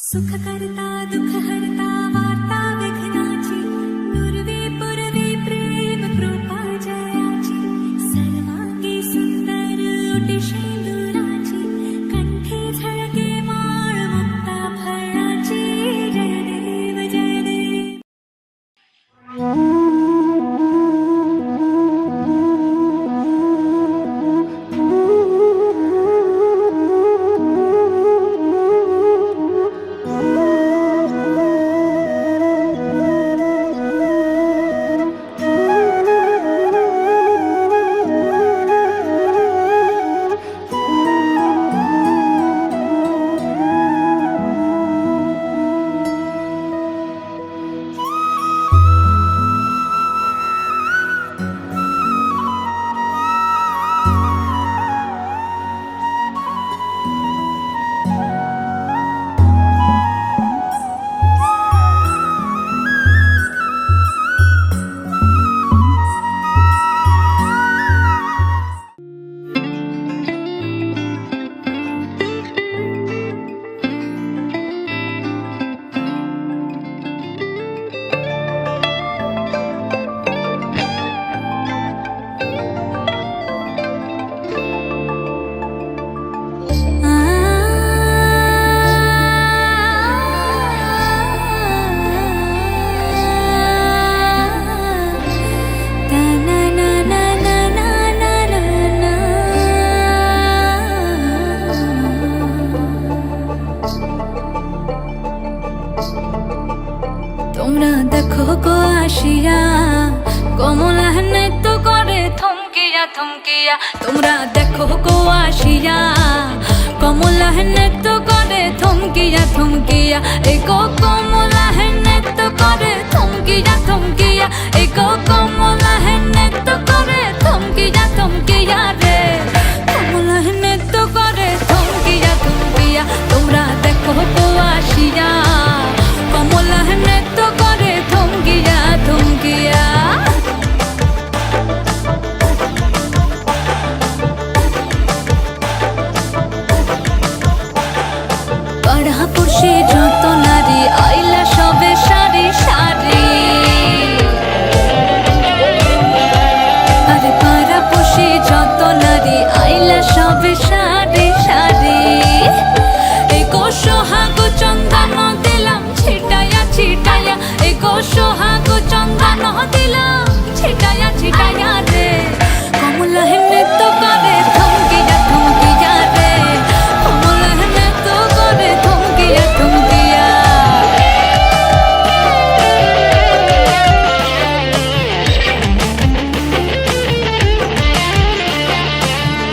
सुख करता दुख हरता वार्ता विघ्नाची पूर्वी पूर्वी प्रेम कृपा जयाची सर्वांगी सुंदर ओटी शेंदुराची कंठी झळके माळ मुक्ता फळाची जय देव जय देव। তোমরা দেখো গো আসিয়া কমলা নৃত্য করে থমকিয়া থমকিয়া। তোমরা দেখো গো আসিয়া কমলা নৃত্য করে থমকিয়া থমকিয়া। এই গো কমলা নৃত্য করে থমকিয়া থমকিয়া। এই গো কমলা নৃত্য করে থমকিয়া থমকিয়া রে। কমলা নৃত্য করে থমকিয়া থমকিয়া। তোমরা দেখো গো আসিয়া কমলা নৃত্য করে থমকিয়া থমকিয়া। পাড়া পড়শি যত নারী আইলা সবে সারি সারি। আরে পাড়া পড়শি যত নারী আইলা সবে সারি সারি। এই গো সোহাগ চন্দন দিলাম ছিটায়া ছিটায়া। এই গো সোহাগ চন্দন দিলাম ছিটায়া ছিটায়া রে। কমলা নৃত্য করে থমকিয়া থমকিয়া রে। কমলা নৃত্য করে থমকিয়া থমকিয়া।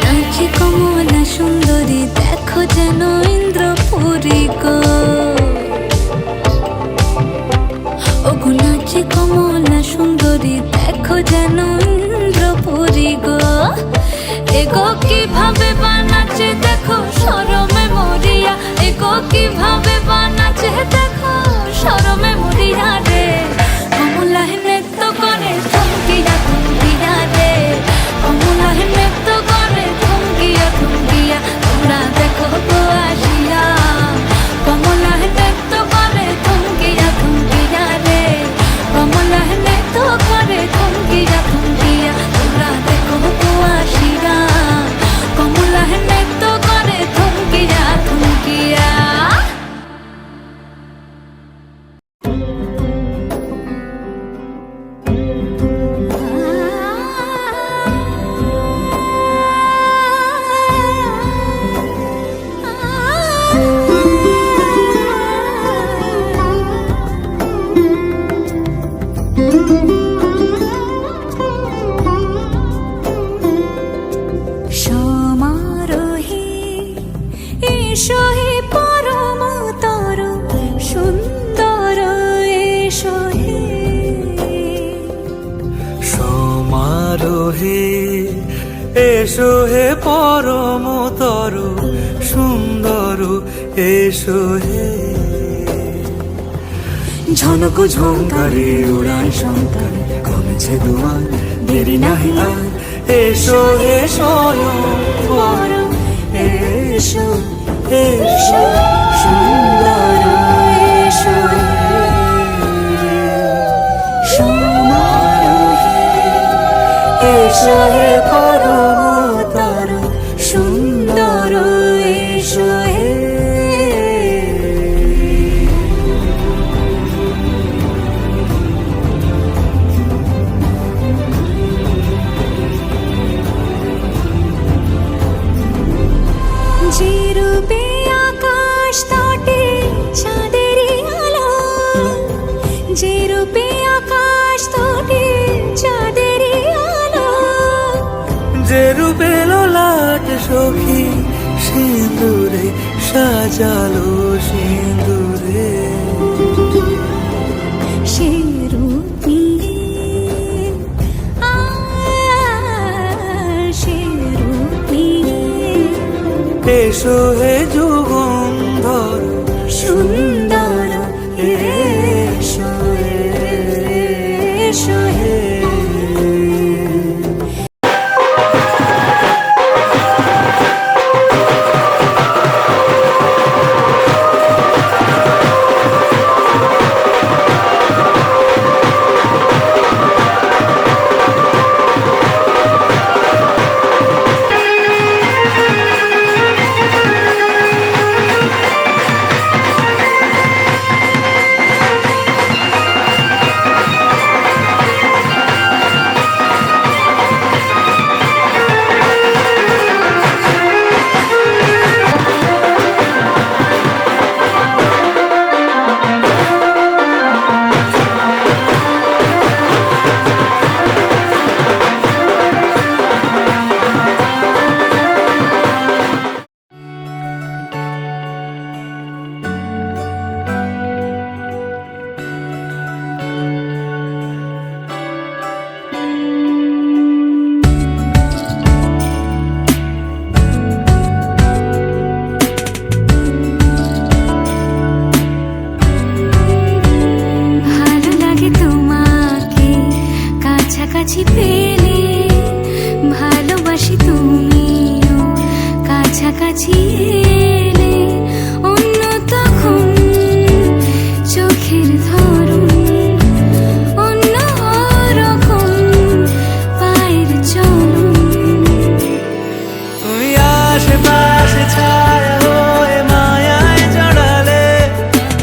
নাচে কমলা সুন্দরী দেখো যেন ইন্দ্রপুরী গো। ওগো নাচে কমলা সুন্দরী দেখো যেন ইন্দ্রপুরী গো। এগো কিভাবে বানাচ্ছে দেখো শরমে মরিয়া। এগো কিভাবে বানাচ্ছে দেখো শরমে মরিয়া রে। কমলা নৃত্য করে থমকিয়া থমকিয়া রে। কমলা নৃত্য করে থমকিয়া থমকিয়া। তোমরা দেখো গো আসিয়া কমলা নৃত্য করে থমকিয়া থমকিয়া রে। কমলা নৃত্য করে থমকিয়া থমকিয়া। তোমরা দেখো গো আসিয়া কমলা নৃত্য করে থমকিয়া থমকিয়া। সমারোহে এসো হে পরম তর সুন্দর এসো হে। সমারোহে এসো হে পরম তর সুন্দর এসো হে। ঝনক ঝঙ্কারে উড়ায় শঙ্কর কমেছে দুয়ার দেরি নাহি আর। এসো হে স্বয়ং পরম এসো এসো সুন্দর এসো হে পরমতর সুন্দর এসো হে। যে রূপে আকাশ তটে চাঁদেরই আলো, যে রূপে আকাশ তটে চাঁদেরই আলো, যে রূপে ললাট সখী সিঁদুরে সাজালো সিঁদুরে, সে রূপ নিয়ে সে রূপ নিয়ে এসো হে যুগন্ধর সুন্দর এসো হে, এসো হে। ভালো লাগে তোমাকে কাছাকাছি পেলে, ভালোবাসি তুমিও কাছাকাছি এলে, অন্য তখন চোখের ধরন অন্য রকম পায়ের চলন। তুমি আশেপাশে ছায়া হয়ে মায়ায় জড়ালে,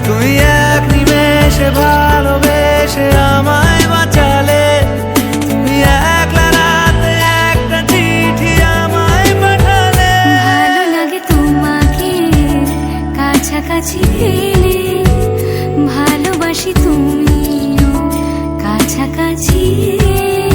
তুমি এক নিমেষে ভালোবেসে আমায় বাঁচালে, তুমি একলা রাতে একটা চিঠি আমায় পাঠালে। ভালো লাগে তোমাকে কাছাকাছি পেলে, ভালোবাসি তুমিও কাছাকাছি এলে।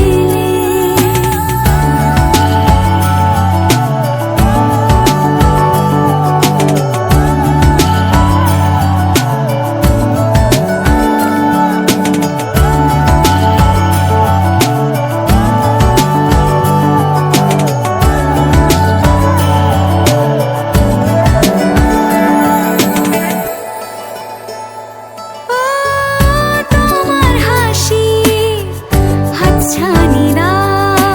ও তোমার হাসি হাতছানি দাও,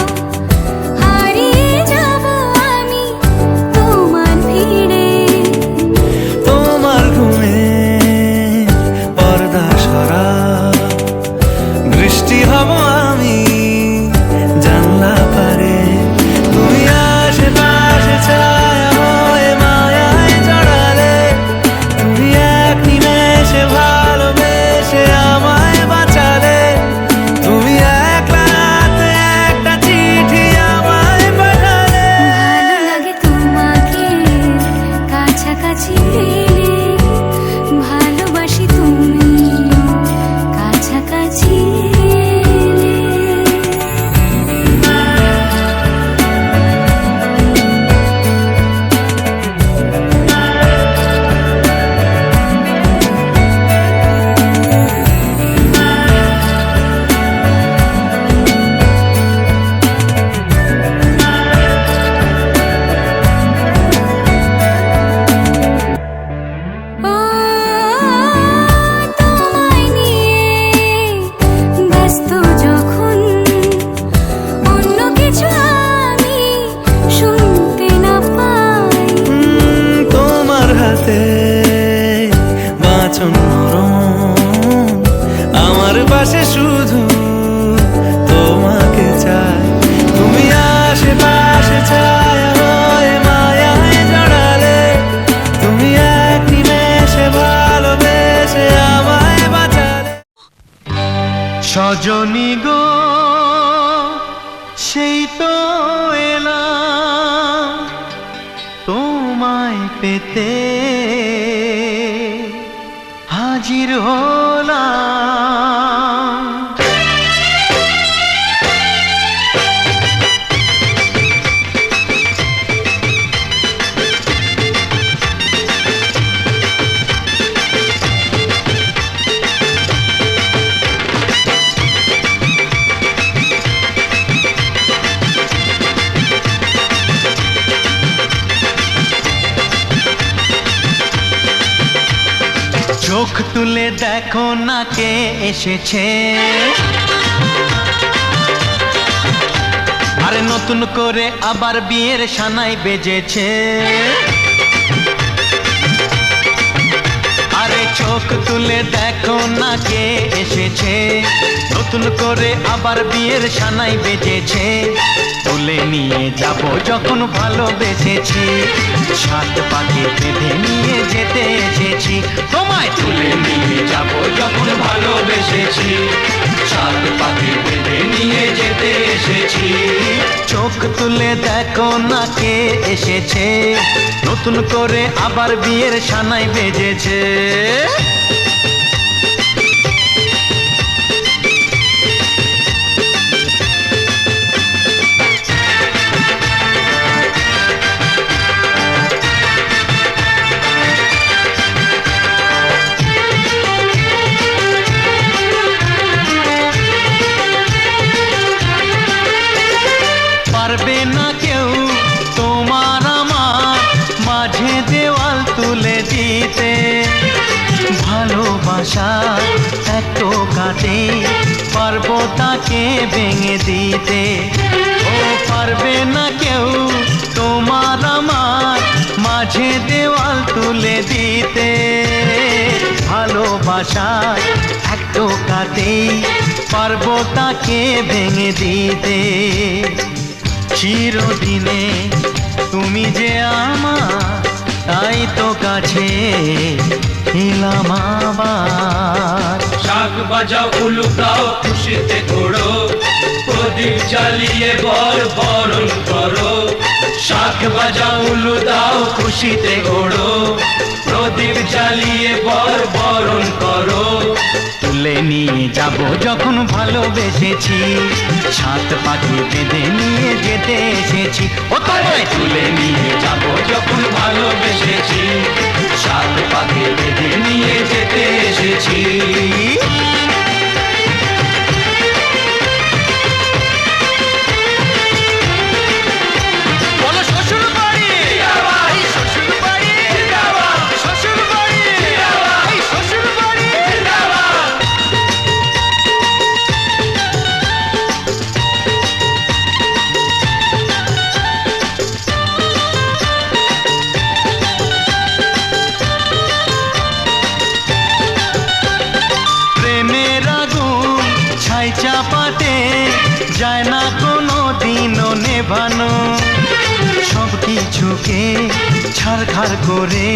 হারিয়ে যাব আমি তোমার ভিড়ে। তোমার ঘুমে পর্দা সরা, বৃষ্টি হব আমি জানলা পারে, তুমি আশেপাশে ছায়া হয়ে মায়ায় জড়ালে, তুমি এক নিমেষে ভালোবেসে আমায় বাঁচালে, তুমি একলা রাতে একটা চিঠি আমায় পাঠালে। ভালো লাগে তোমাকে কাছাকাছি পেলে, ভালোবাসি তুমিও কাছাকাছি এলে। ও তোমায় নিয়ে ব্যস্ত যখন, অন্য কিছু আমি শুনতে না পাই। তোমার হাতে বাঁচন নরম, আমার পাশে শুধু তোমাকে চাই, তুমি সজনী গো সেই তো এলাম তোমায় পেতে হাজির হলাম। চোখ তুলে দেখো না কে এসেছে, আরে নতুন করে আবার বিয়ের সানাই বেজেছে। আরে চোখ তুলে দেখো না কে এসেছে, নতুন করে আবার বিয়ের সানাই বেজেছে। তুলে নিয়ে যাব যখন ভালোবেসেছি, সাত পাকে বেঁধে নিয়ে যেতে এসেছি। তোমায় তুলে নিয়ে যাব যখন ভালোবেসেছি, সাত পাকে বেঁধে নিয়ে যেতে এসেছি। চোখ তুলে দেখো না কে এসেছে, নতুন করে আবার বিয়ের সানাই বেজেছে। পারবে না কেউ তোমার আমার মাঝে দেওয়াল তুলে দিতে, ভালোবাসা একটু কাটে পারবো তাকে ভেঙে দিতে। ও পারবে না কেউ তোমার আমার মাঝে দেওয়াল তুলে দিতে, ভালোবাসা একটু কাটে পারবো তাকে ভেঙে দিতে। চিরদিনে তুমি যে আমার, তাই তো কাছে এলাম আবার। শাক বাজাও উলু দাও খুশিতে ঘোড়ো, প্রদীপ জ্বালিয়ে বরণ করো। শাক বাজাও উলু দাও খুশিতে ঘোড়ো, প্রদীপ জ্বালিয়ে বরণ করো। তুলে নিয়ে যাব যখন ভালোবেসেছি, সাত পাখি বেঁধে নিয়ে যেতে এসেছি। ও তোমায় তুলে নিয়ে যাব যখন ভালোবেসেছি, সাত পাকে বেঁধে নিয়ে যেতে এসেছি। বলো শ্বশুর বাড়ি, এই শ্বশুর বাড়ি, শ্বশুর বাড়ি, এই শ্বশুর বাড়ি। প্রেমের আগুন ছাই চাপাতে যায় না কোনো দিনও নেভানো, সব কিছুকে ছারখার করে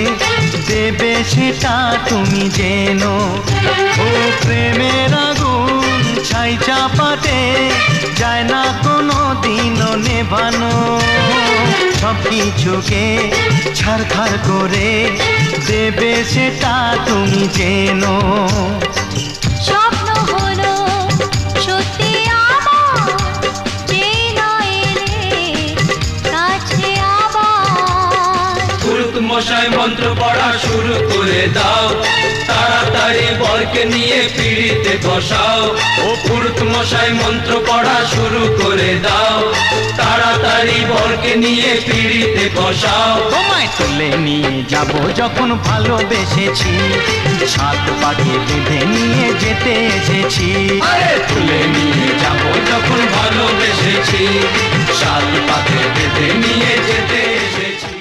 দেবে সেটা তুমি জেনো। ও প্রেমের আগুন ছাই চাপাতে যায় না কোনো দিনও নেভানো, সব কিছুকে ছারখার করে দেবে সেটা তুমি জেনো। স্বপ্ন হলো সত্যি আমার, যেই নয় এলে কাছে আবার। পুরুত মশাই মন্ত্র পড়া শুরু করে দাও, তাড়াতাড়ি বরকে নিয়ে পিড়িতে বসাও। ও পুরুত মশাই মন্ত্র পড়া শুরু করে দাও, তাড়াতাড়ি বরকে নিয়ে পিড়িতে বসাও। তোমায় তুলে নিয়ে যাব যখন ভালোবেসেছি, সাত পাখি বেঁধে নিয়ে যেতে এসেছি। আরে তুলে নিয়ে যাব যখন ভালোবেসেছি, সাত পাকে বেঁধে নিয়ে যেতে এসেছি।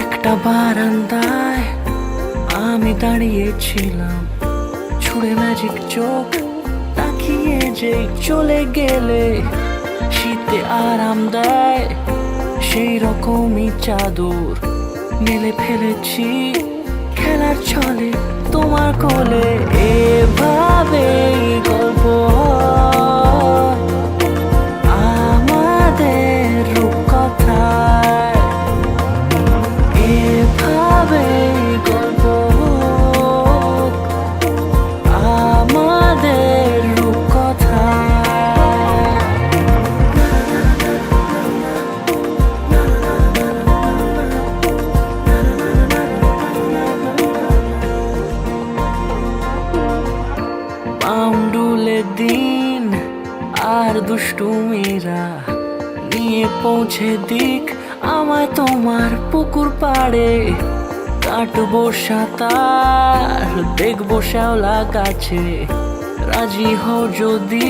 একটা বারান্দায় আমি দাঁড়িয়েছিলাম, ছুঁড়ে ম্যাজিক চোখ তাকিয়ে যে চলে গেলে শীতে আরাম দেয় সেই রকমই চাদর মেলে ফেলেছি খেলার ছলে তোমার কোলে। এভাবে গল্প হয় আমাদের রূপকথায়, এভাবে গল্প হোক আমাদের রূপকথায়। পাউন্ডুলে দিন আর দুষ্টুমিরা নিয়ে পৌঁছে দিক আমায় তোমার পুকুর পাড়ে। কাটবো সাঁতার দেখবো শ্যাওলা গাছে, রাজি হও যদি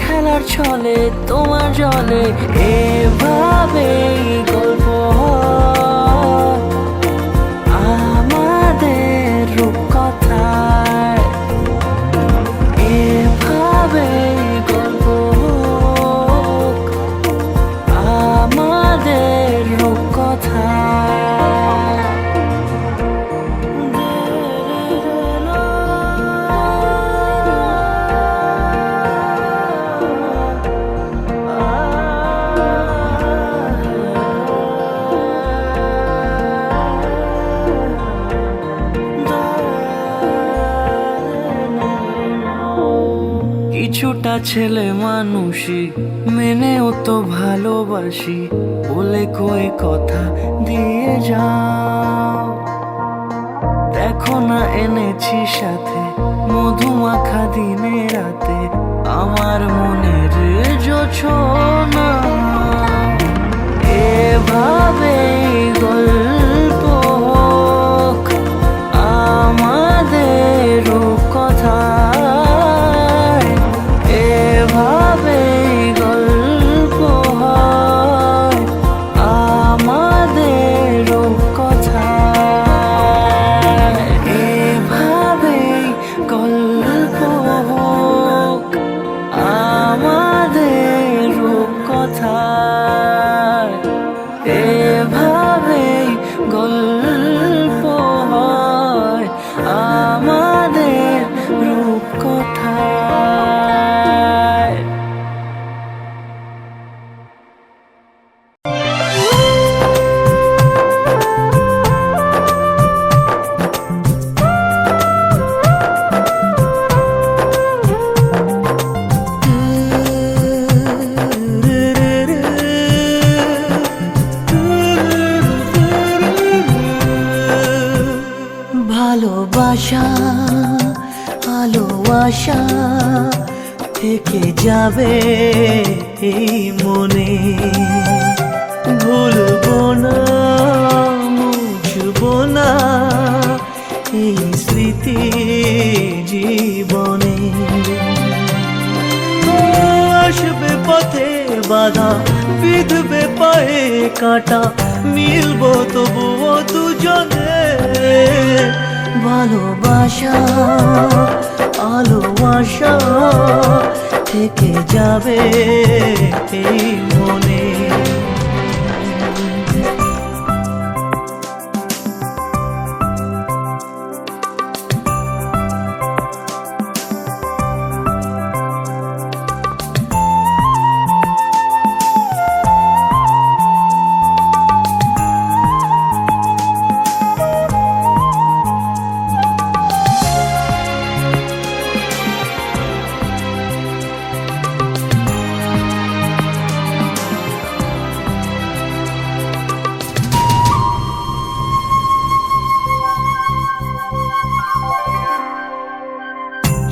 খেলার ছলে তোমার জলে। এভাবেই গল্প হয় আমাদের রূপকথায়, এভাবেই গল্প হোক আমাদের রূপকথায়। কিছুটা ছেলে মানুষই মেনেও তো ভালোবাসি, বলে কয়ে কথা দিয়ে যাও। দেখো না এনেছি সাথে মধুমাখা দিনে রাতে আমার মনের জোছনা। এভাবেই গল্প হোক আমাদের রূপকথায়, এভাবেই গল্প হয় আমাদের রূপকথায়, এভাবেই গল্প হোক আমাদের রূপকথায়, এভাবেই গল্প হয় আমাদের রূপকথায়। ভালোবাসা আলো আশা থেকে যাবে এই মনে, ভুলবো না মুছবো না এই স্মৃতি জীবনে। আসবে পথে বাধা বিঁধবে পায়ে কাঁটা, মিলবো তবুও দুজনে। ভালোবাসা আলো আশা থেকে যাবে এই মনে।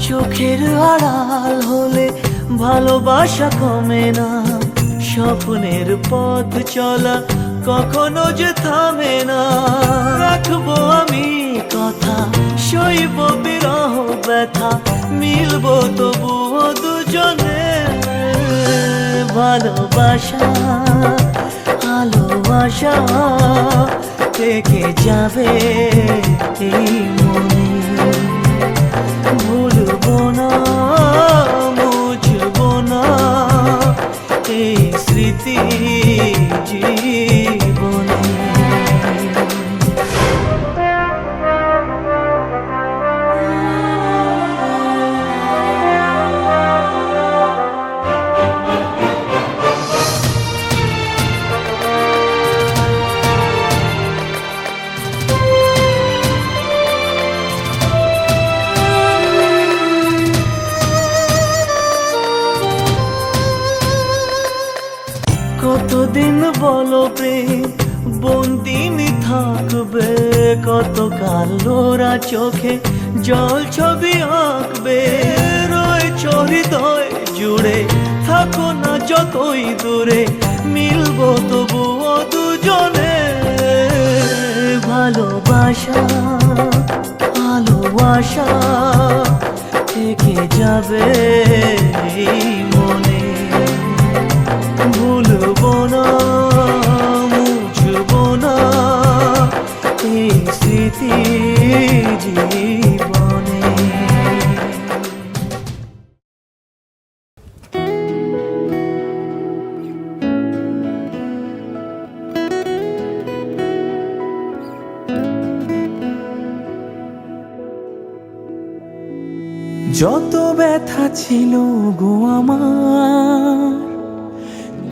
চোখের আড়াল হলে ভালোবাসা কমে না, স্বপ্নের পথ চলা কখনো যে থামে না। রাখবো আমি কথা সইব বিরহ ব্যথা, মিলবো তবুও দুজনে। ভালোবাসা আলো আশা থেকে যাবে এই মনে। ভুলবো না, মুছবো না এই স্মৃতি জীবনে। কতদিন বলো প্রেম বন্দিন থাকবে, কত কালোরা চোখে জল ছবি আঁকবে। রয়েছ হৃদয় জুড়ে, থাকো না যতই দূরে, মিলবো তবুও দুজনে। ভালোবাসা ভালোবাসা থেকে যাবে এই মনে। ভুলবো না, মুছবো না এই স্মৃতি জীবনে। যত ব্যথা ছিল গো আমার,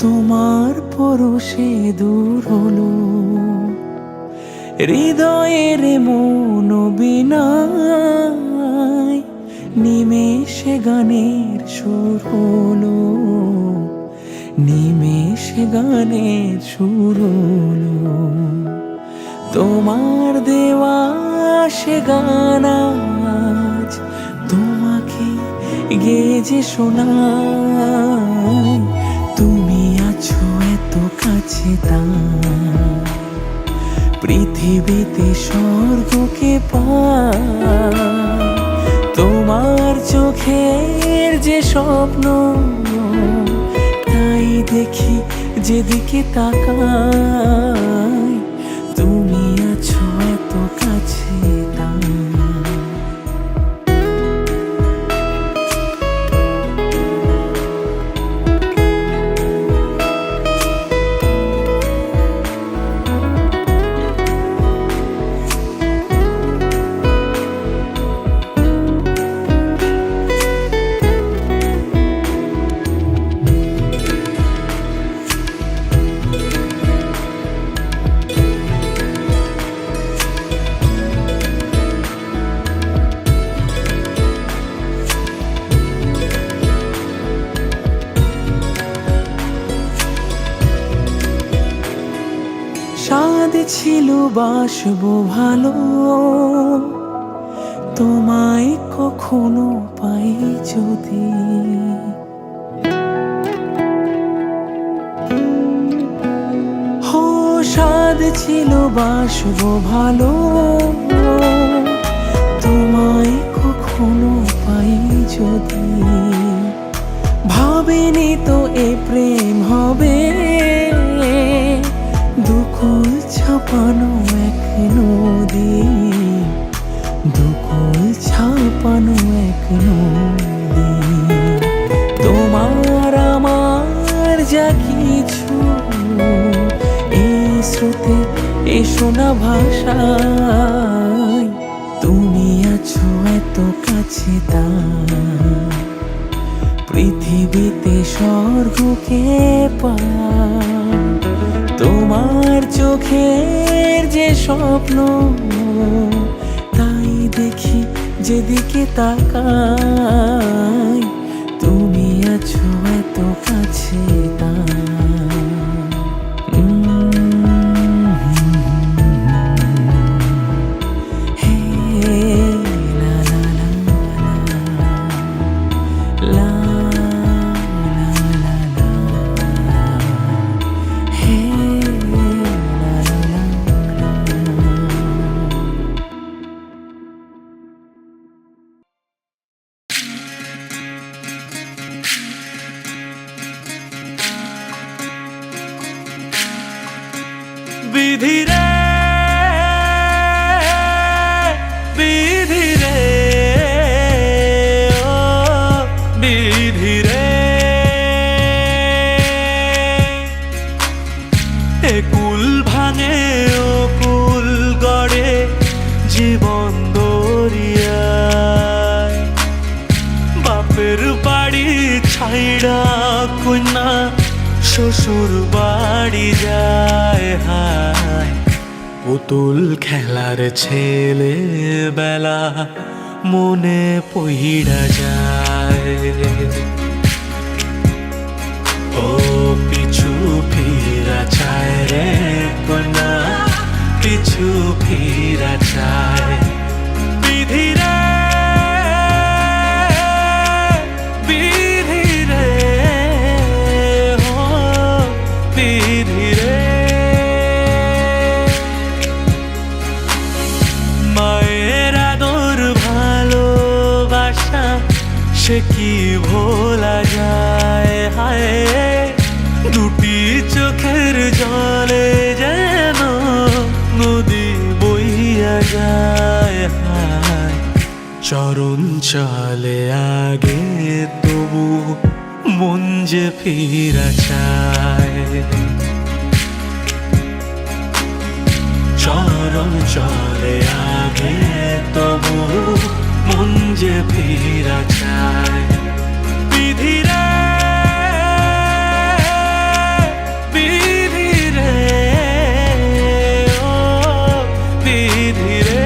তোমার পরশে দূর হলো। হৃদয়ের মন বিনায় নিমেষে গানের সুর হলো, নিমেষে গানের সুর হলো। তোমার দেওয়া সে গান আজ তোমাকে গেয়ে যে শোনাই। তুমি আছো এত কাছে তাই পৃথিবীতে স্বর্গকে পাই। তোমার চোখের যে স্বপ্ন তাই দেখি যেদিকে তাকাই। তুমি আছো এত কাছে তাই। স্বাদ ছিল বাসবো ভালো, তোমায় কখনো পাই যদি। হো স্বাদ ছিল বাসবো ভালো, তোমায় কখনো পাই যদি। ভাবিনি তো এ প্রেম হবে, দুকুল ছাপানো এক নদী, দুকুল ছাপানো এক নদী। তোমার আমার যা কিছু এই স্রোতে এই শোনা ভাষায়। তুমি আছো এত কাছে তাই পৃথিবীতে স্বর্গকে পাই। তোমার চোখের যে স্বপ্ন তাই দেখি যেদিকে তাকাই। তুমি আছো এত কাছে তাই। বিধিরে একুল ভাঙে ও কুল গড়ে জীবন দরিয়ায় বাপের বাড়ি ছাইড়া কন্যা শ্বশুর বাড়ি যায় হায় পুতুল খেলার ছেলে বেলা মনে পইড়া যায় ও পিছু ফিরা চায় রে কন্যা পিছু ফিরা চায় বিধি রে বিধি রে ও বিধি রে মায়ের আদর ভালোবাসা সে কি ভোলা যায় হায় দুটি চোখের জলে যেন নদী বইয়া যায় হায় চরণ চলে আগে তবু মন যে ফিরা চায় চরণ চলে আগে তবু মন যে ফিরা চায় বিধি রে বিধি রে ও বিধি রে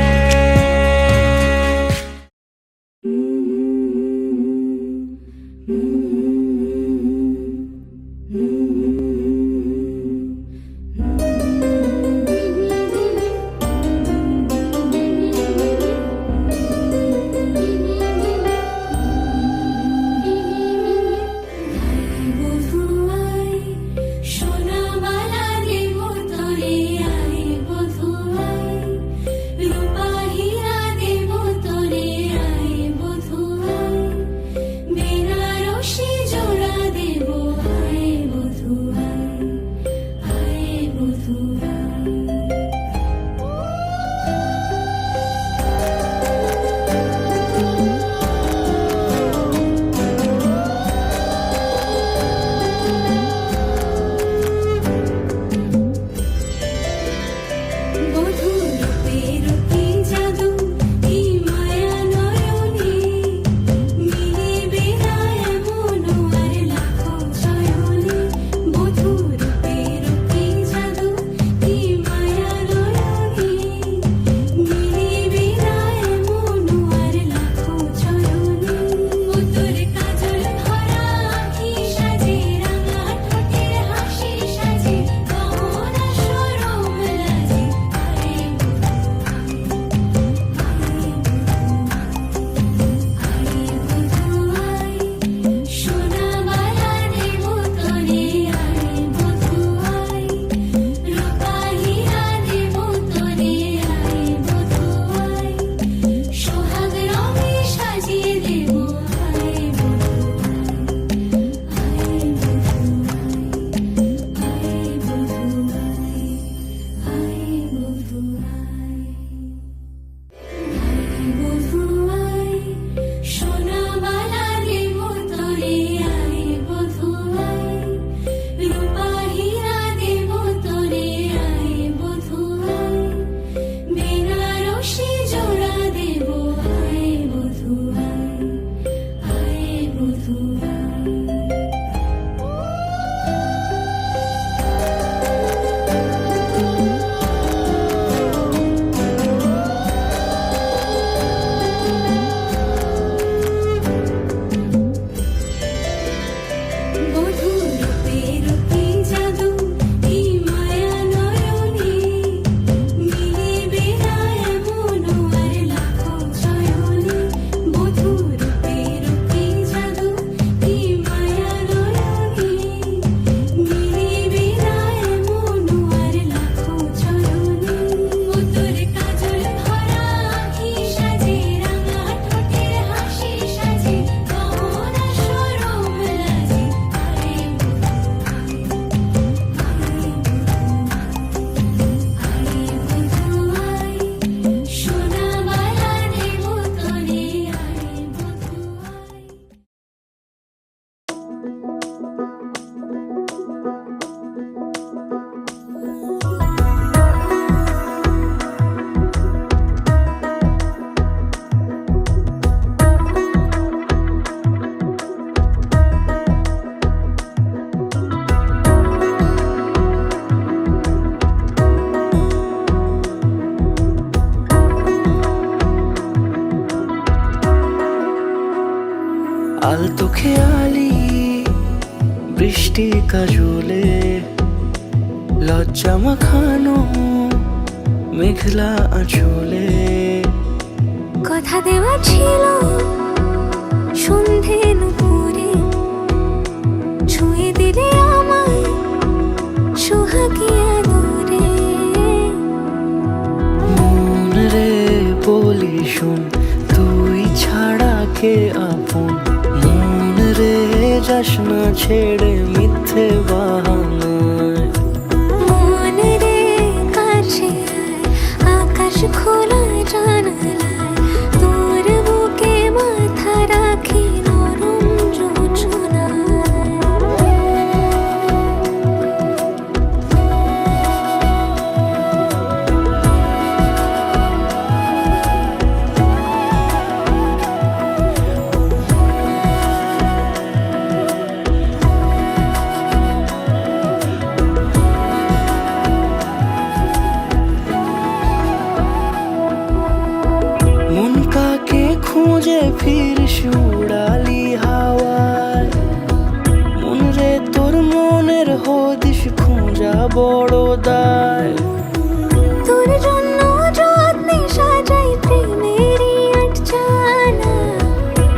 কাজলে লজ্জা মাখানো মেঘলা আঁচলে কথা দেওয়া ছিল সন্ধে নুপুরে ছুঁয়ে দিলে আমায় সোহাগী আদরে মন রে বলি শোন তুই ছাড়া কে আপন মন রে যাস না ছেড়ে মিথ্যে বাহানায় মন রে কাছে আয়, আকাশ খোলা জানালায় তোর বুকে মাথা রাখি নরম যোজনায় মন কাকে খুঁজে ফিরিস উড়ালি হাওয়ায় মন রে তোর মনের হদিস খোঁজা বড় দায় তোর জন্য যত্নে সাজাই প্রেমেরই আটচালা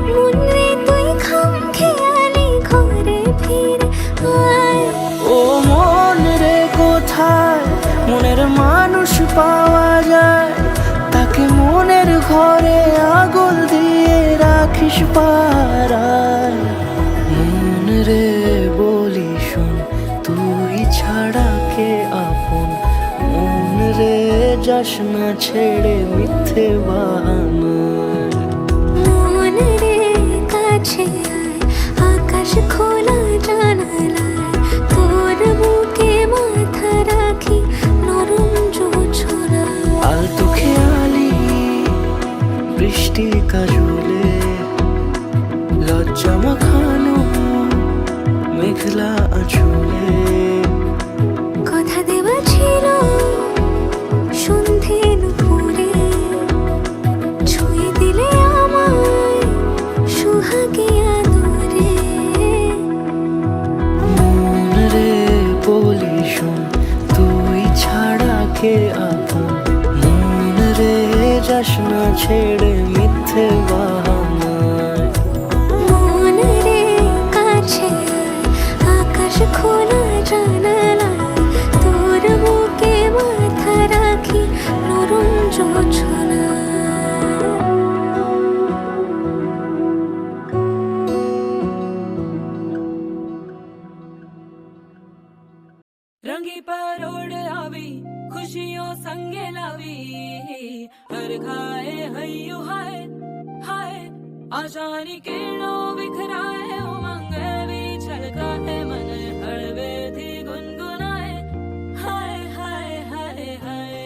মন রে তুই খাম খেয়ালি ঘরে ফিরে আয় ও মন রে কোথায় মনের মানুষ পাওয়া যায় তাকে মনের ঘরে আগুন দিয়ে রাখিস পাড়ায় মন রে বলি শোন তুই ছাড়া কে আপন মন রে যাস না ছেড়ে মিথ্যে বাহানায় মন রে কাছে আয়, আকাশ খোলা জানালায় তোর বুকে মাথা রাখি নরম যোজনায় আলতো খেয়ালি বৃষ্টি কাজলে লজ্জা মাখানো মেঘলা আঁচলে কথা দেওয়া ছিল সন্ধে নুপুরে ছুঁয়ে দিলে আমায় সোহাগী আদরে মন রে বলি শোন তুই ছাড়া কে আপন মন রে যাস না ছেড়ে মিথ্যে বাহানায় মন রে কাছে আয়, আকাশ খোলা জানালায় তোর বুকে মাথা রাখি নরম যোজনায় रंगी परोड़ आवी खुशियों संगे लावी हर खाए हयू हाय हाय आशानी किरणों बिखराए उमंग भी छलकाए मन हड़वे थी गुनगुनाए हाय हाय हाय हाय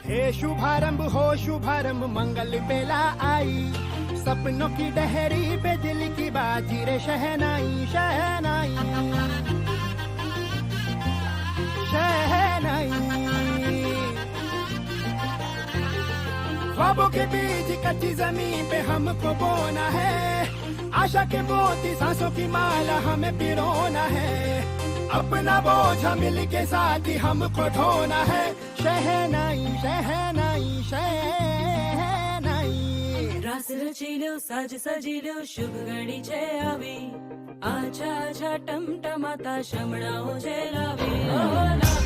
हे शुभारंभ हो शुभारंभ मंगल बेला आई सपनों की डहरी पे दिल की बाजी रे शहनाई शहनाई शहनाई ख्वाबों के बीज कच्ची जमीन पे हमको बोना है आशा के मोती सांसों की माला हमें पिरोना है अपना बोझा मिल के साथ ही हमको ढोना है शहनाई शहनाई शहनाई रास रचिलो साज सजिलो शुभ घड़ी छे आवी आछा आछा टमटमाता शमणाओ छे लावी ओ ला